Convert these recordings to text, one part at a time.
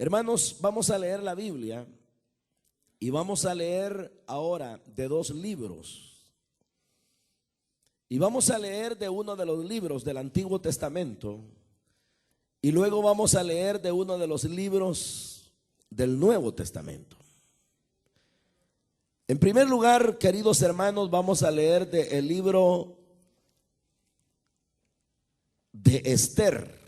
Hermanos, vamos a leer la Biblia y vamos a leer ahora de dos libros. Y vamos a leer de uno de los libros del Antiguo Testamento y luego vamos a leer de uno de los libros del Nuevo Testamento. En primer lugar, queridos hermanos, vamos a leer del libro de Esther.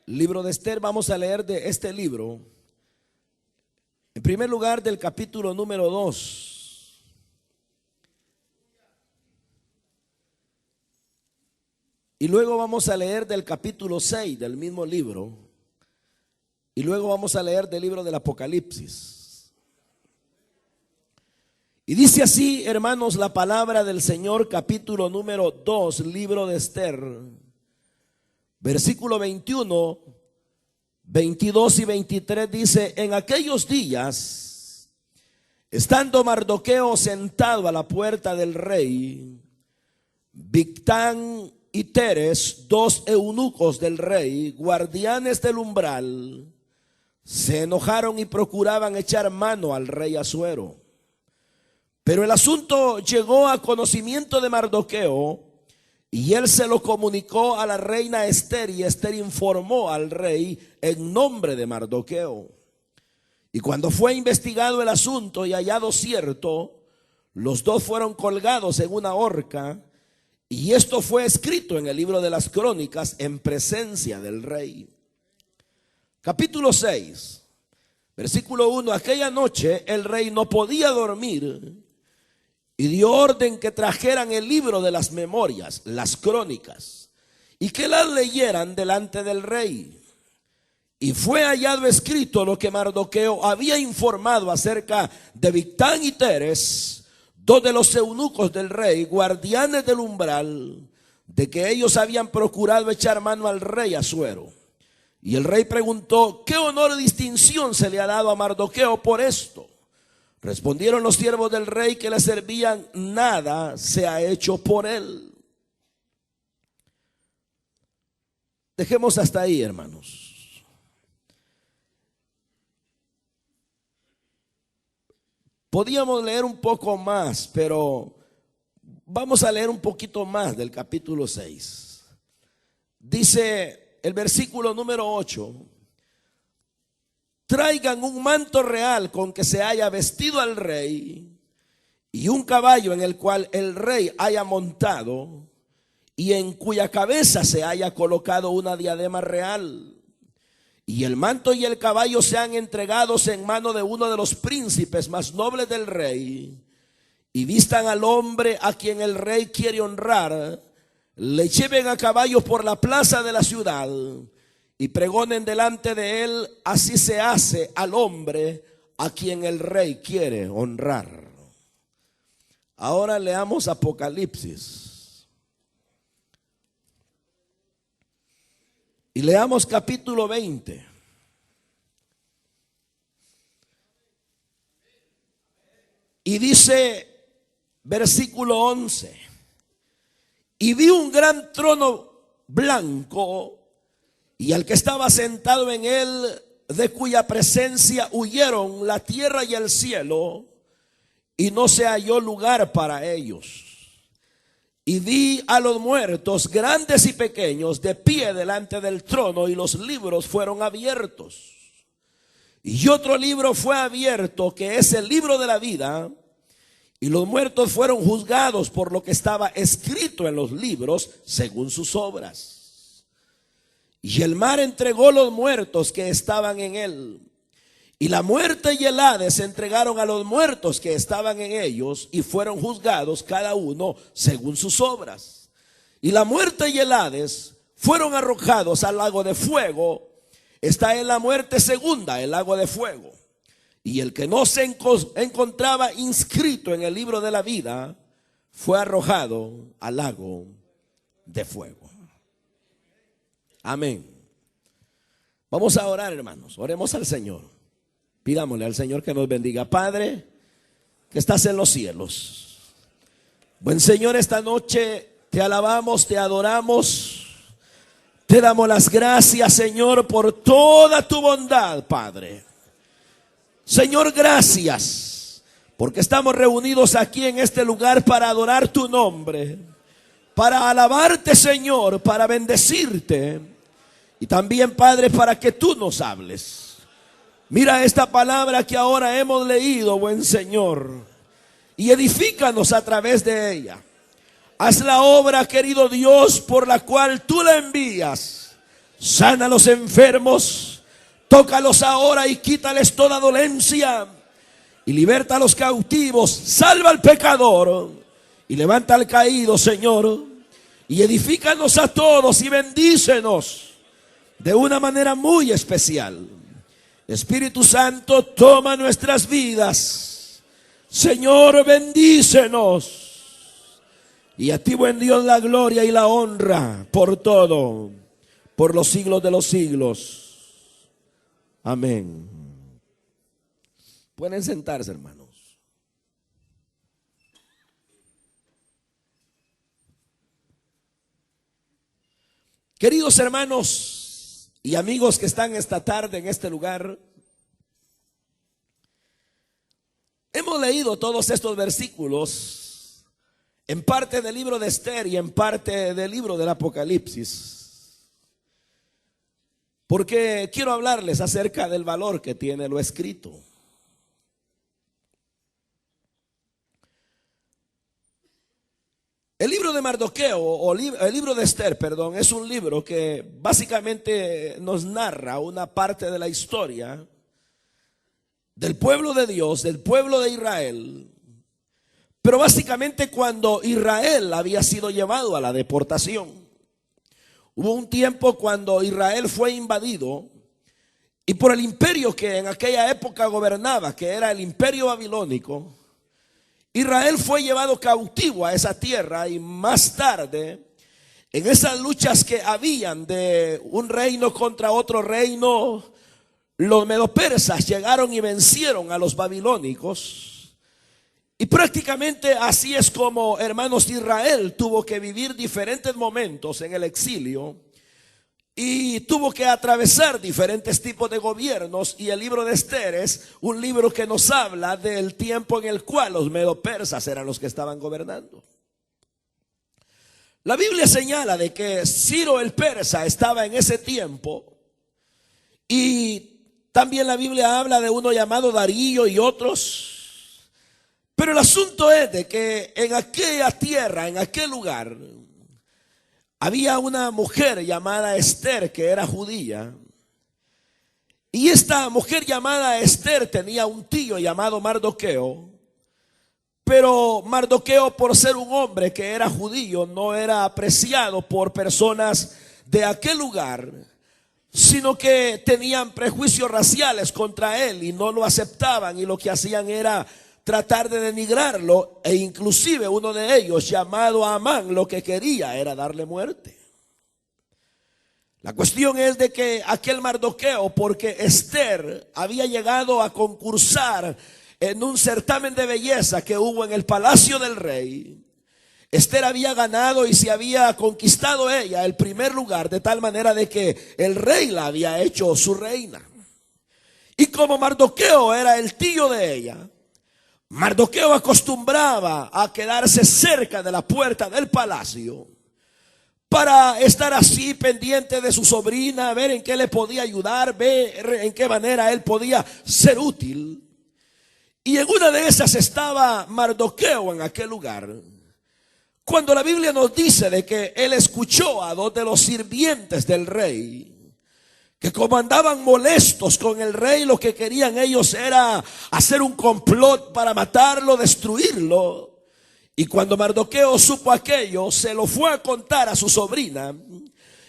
Libro de Esther, vamos a leer de este libro. En primer lugar, del capítulo número 2. Y luego vamos a leer del capítulo 6 del mismo libro. Y luego vamos a leer del libro del Apocalipsis. Y dice así, hermanos, la palabra del Señor, capítulo número 2, libro de Esther, versículo 21, 22 y 23 dice: en aquellos días, estando Mardoqueo sentado a la puerta del rey, Bigtán y Teres, dos eunucos del rey, guardianes del umbral, se enojaron y procuraban echar mano al rey Asuero. Pero el asunto llegó a conocimiento de Mardoqueo, y él se lo comunicó a la reina Esther, y Esther informó al rey en nombre de Mardoqueo. Y cuando fue investigado el asunto y hallado cierto, los dos fueron colgados en una horca, y esto fue escrito en el libro de las crónicas en presencia del rey. Capítulo 6, versículo 1. Aquella noche el rey no podía dormir y dio orden que trajeran el libro de las memorias, las crónicas, y que las leyeran delante del rey. Y fue hallado escrito lo que Mardoqueo había informado acerca de Bigtán y Teres, dos de los eunucos del rey, guardianes del umbral, de que ellos habían procurado echar mano al rey Asuero. Y el rey preguntó: ¿qué honor y distinción se le ha dado a Mardoqueo por esto? Respondieron los siervos del rey que le servían: nada se ha hecho por él. Dejemos hasta ahí, hermanos. Podíamos leer un poco más, pero vamos a leer un poquito más del capítulo 6. Dice el versículo número 8: traigan un manto real con que se haya vestido al rey, y un caballo en el cual el rey haya montado, y en cuya cabeza se haya colocado una diadema real. Y el manto y el caballo sean entregados en mano de uno de los príncipes más nobles del rey, y vistan al hombre a quien el rey quiere honrar, le lleven a caballo por la plaza de la ciudad, y pregonen delante de él: así se hace al hombre a quien el rey quiere honrar. Ahora leamos Apocalipsis. Y leamos capítulo 20. Y dice, versículo 11: y vi un gran trono blanco, y al que estaba sentado en él, de cuya presencia huyeron la tierra y el cielo, y no se halló lugar para ellos. Y vi a los muertos, grandes y pequeños, de pie delante del trono, y los libros fueron abiertos. Y otro libro fue abierto, que es el libro de la vida, y los muertos fueron juzgados por lo que estaba escrito en los libros, según sus obras. Y el mar entregó los muertos que estaban en él, y la muerte y el Hades entregaron a los muertos que estaban en ellos, y fueron juzgados cada uno según sus obras. Y la muerte y el Hades fueron arrojados al lago de fuego. Está en la muerte segunda, el lago de fuego. Y el que no se encontraba inscrito en el libro de la vida fue arrojado al lago de fuego. Amén. Vamos a orar, hermanos. Oremos al Señor. Pidámosle al Señor que nos bendiga. Padre, que estás en los cielos, buen Señor, esta noche te alabamos, te adoramos, Te damos las gracias, Señor, por toda tu bondad, Padre. Señor, gracias, porque estamos reunidos aquí en este lugar para adorar tu nombre, para alabarte, Señor, para bendecirte y también, Padre, para que tú nos hables. Mira esta palabra que ahora hemos leído, buen Señor, y edifícanos a través de ella. Haz la obra, querido Dios, por la cual tú la envías. Sana a los enfermos, tócalos ahora y quítales toda dolencia. Y liberta a los cautivos, salva al pecador y levanta al caído, Señor. Y edifícanos a todos y bendícenos de una manera muy especial. Espíritu Santo, toma nuestras vidas. Señor, bendícenos. Y a ti, buen Dios, la gloria y la honra por todo, por los siglos de los siglos. Amén. Pueden sentarse, hermanos. Queridos hermanos y amigos que están esta tarde en este lugar, hemos leído todos estos versículos, en parte del libro de Esther y en parte del libro del Apocalipsis, porque quiero hablarles acerca del valor que tiene lo escrito. El libro de Mardoqueo, o el libro de Esther, perdón, es un libro que básicamente nos narra una parte de la historia del pueblo de Dios, del pueblo de Israel. Pero básicamente cuando Israel había sido llevado a la deportación, hubo un tiempo cuando Israel fue invadido y por el imperio que en aquella época gobernaba, que era el imperio babilónico, Israel fue llevado cautivo a esa tierra. Y más tarde, en esas luchas que habían de un reino contra otro reino, los medopersas llegaron y vencieron a los babilónicos. Y prácticamente así es como, hermanos, Israel tuvo que vivir diferentes momentos en el exilio y tuvo que atravesar diferentes tipos de gobiernos. Y el libro de Esther es un libro que nos habla del tiempo en el cual los medopersas eran los que estaban gobernando. La Biblia señala de que Ciro el persa estaba en ese tiempo, y también la Biblia habla de uno llamado Darío y otros. Pero el asunto es de que en aquella tierra, en aquel lugar, había una mujer llamada Esther que era judía. Y esta mujer llamada Esther tenía un tío llamado Mardoqueo. Pero Mardoqueo, por ser un hombre que era judío, no era apreciado por personas de aquel lugar, sino que tenían prejuicios raciales contra él y no lo aceptaban, y lo que hacían era tratar de denigrarlo, e inclusive uno de ellos, llamado Amán, lo que quería era darle muerte. La cuestión es de que aquel Mardoqueo, porque Esther había llegado a concursar en un certamen de belleza que hubo en el palacio del rey, Esther había ganado y se había conquistado ella el primer lugar, de tal manera de que el rey la había hecho su reina. Y como Mardoqueo era el tío de ella, Mardoqueo acostumbraba a quedarse cerca de la puerta del palacio para estar así pendiente de su sobrina, ver en qué le podía ayudar, ver en qué manera él podía ser útil. Y en una de esas estaba Mardoqueo en aquel lugar, cuando la Biblia nos dice de que él escuchó a dos de los sirvientes del rey, que como andaban molestos con el rey, lo que querían ellos era hacer un complot para matarlo, destruirlo. Y cuando Mardoqueo supo aquello, se lo fue a contar a su sobrina.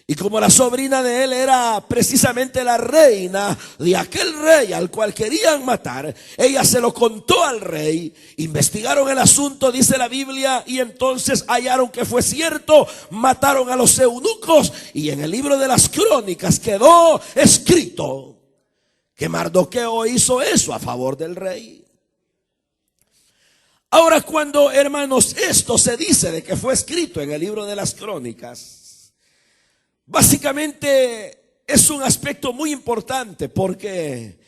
Y como la sobrina de él era precisamente la reina de aquel rey al cual querían matar, ella se lo contó al rey. Investigaron el asunto, dice la Biblia, y entonces hallaron que fue cierto. Mataron a los eunucos, y en el libro de las crónicas quedó escrito que Mardoqueo hizo eso a favor del rey. Ahora, cuando, hermanos, esto se dice de que fue escrito en el libro de las crónicas, Básicamente es un aspecto muy importante porque